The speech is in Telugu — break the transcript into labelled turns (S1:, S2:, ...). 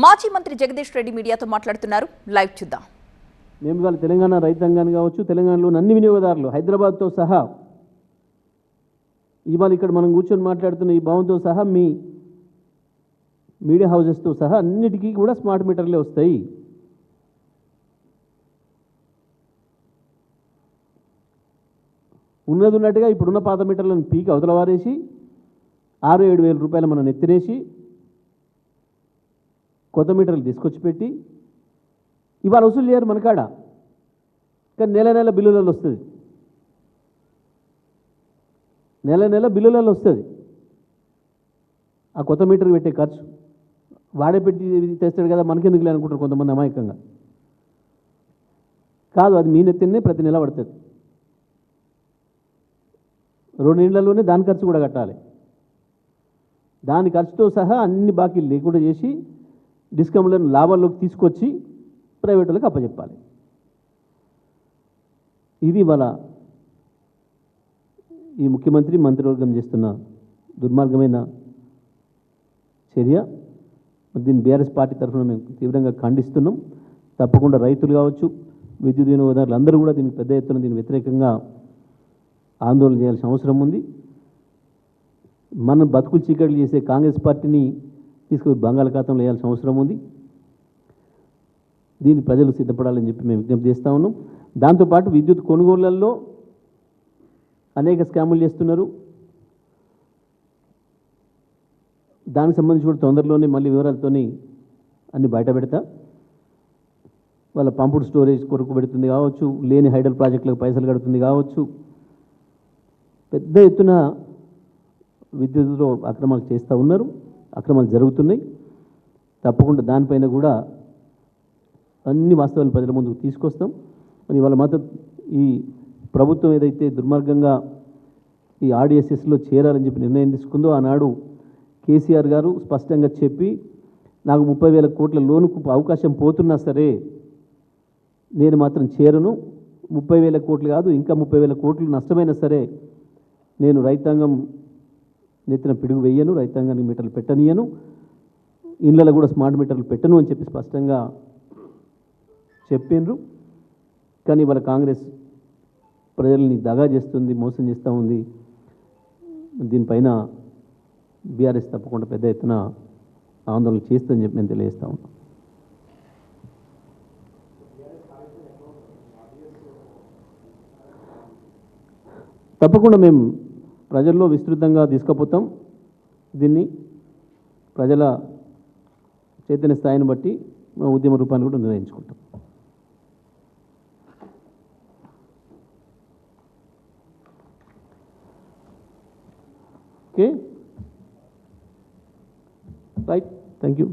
S1: మాజీ మంత్రి జగదీష్ రెడ్డి మీడియాతో మాట్లాడుతున్నారు. లైవ్ చూద్దాం.
S2: మేము ఇవాళ తెలంగాణ రైతాంగాన్ని కావచ్చు, తెలంగాణలోని అన్ని వినియోగదారులు హైదరాబాద్తో సహా ఇవాళ ఇక్కడ మనం కూర్చొని మాట్లాడుతున్న ఈ భవన్తో సహా మీ మీడియా హౌజెస్తో సహా అన్నిటికీ కూడా స్మార్ట్ మీటర్లే వస్తాయి. ఉన్నట్టుగా ఇప్పుడున్న పాత మీటర్లను పీకి అవతల వారేసి 6-7 వేల రూపాయలు మనం ఎత్తినేసి కొత్త మీటర్లు తీసుకొచ్చి పెట్టి ఇవాళ వసూలు చేయరు మనకాడ, కానీ నెల నెల బిల్లులలో వస్తుంది. నెల నెల బిల్లులలో వస్తుంది. ఆ కొత్త మీటర్ పెట్టే ఖర్చు వాడే పెట్టి తెస్తాడు కదా, మనకెందుకు అనుకుంటారు కొంతమంది అమాయకంగా. కాదు, అది మీ నెత్తినే ప్రతి నెల పడుతుంది. 2 నెలల్లోనే దాని ఖర్చు కూడా కట్టాలి. దాని ఖర్చుతో సహా అన్ని బాకీలు లేకుండా చేసి డిస్కమ్లను లాభాల్లోకి తీసుకొచ్చి ప్రైవేట్ వాళ్ళకి అప్పచెప్పాలి. ఇది వాళ్ళ ఈ ముఖ్యమంత్రి మంత్రివర్గం చేస్తున్న దుర్మార్గమైన చర్య. దీన్ని బీఆర్ఎస్ పార్టీ తరఫున మేము తీవ్రంగా ఖండిస్తున్నాం. తప్పకుండా రైతులు కావచ్చు, విద్యుత్ వినియోగదారులు అందరూ కూడా దీనికి పెద్ద ఎత్తున దీనికి వ్యతిరేకంగా ఆందోళన చేయాల్సిన అవసరం ఉంది. మనం బతుకులు చీకట్లు చేసే కాంగ్రెస్ పార్టీని తీసుకుని బంగాళాఖాతంలో వేయాల్సిన అవసరం ఉంది. దీన్ని ప్రజలు సిద్ధపడాలని చెప్పి మేము విజ్ఞప్తి చేస్తూ ఉన్నాం. దాంతోపాటు విద్యుత్ కొనుగోళ్లలో అనేక స్కాములు చేస్తున్నారు. దానికి సంబంధించి కూడా తొందరలోనే మళ్ళీ వివరాలతోని అన్ని బయట పెడతా. వాళ్ళ పంపుడు స్టోరేజ్ కొరకు పెడుతుంది కావచ్చు, లేని హైడల్ ప్రాజెక్టులకు పైసలు కడుతుంది కావచ్చు, పెద్ద ఎత్తున విద్యుత్తులో అక్రమాలు చేస్తూ ఉన్నారు. అక్రమాలు జరుగుతున్నాయి. తప్పకుండా దానిపైన కూడా అన్ని వాస్తవాలను ప్రజల ముందుకు తీసుకొస్తాం. మరి వాళ్ళ మాత్రం ఈ ప్రభుత్వం ఏదైతే దుర్మార్గంగా ఈ ఆర్డిఎస్ఎస్లో చేరాలని చెప్పి నిర్ణయం తీసుకుందో, ఆనాడు కేసీఆర్ గారు స్పష్టంగా చెప్పి నాకు 30,000 కోట్ల లోనుకు అవకాశం పోతున్నా సరే నేను మాత్రం చేరను, 30,000 కోట్లు కాదు ఇంకా 30,000 కోట్లు నష్టమైనా సరే నేను రైతాంగం నెత్తిన పిడుగు వెయ్యను, రైతాంగానికి మీటర్లు పెట్టనియను, ఇళ్ళలో కూడా స్మార్ట్ మీటర్లు పెట్టను అని చెప్పి స్పష్టంగా చెప్పిండ్రు. కానీ వాళ్ళ కాంగ్రెస్ ప్రజల్ని దగా చేస్తుంది, మోసం చేస్తూ ఉంది. దీనిపైన బీఆర్ఎస్ తప్పకుండా పెద్ద ఎత్తున ఆందోళన చేస్తుందని చెప్పి మేము తెలియజేస్తా ఉన్నాం. తప్పకుండా మేము ప్రజల్లో విస్తృతంగా తీసుకుపోతాం. దీన్ని ప్రజల చైతన్య స్థాయిని బట్టి ఉద్యమ రూపాన్ని కూడా నిర్ణయించుకుంటాం. Okay, right, thank you.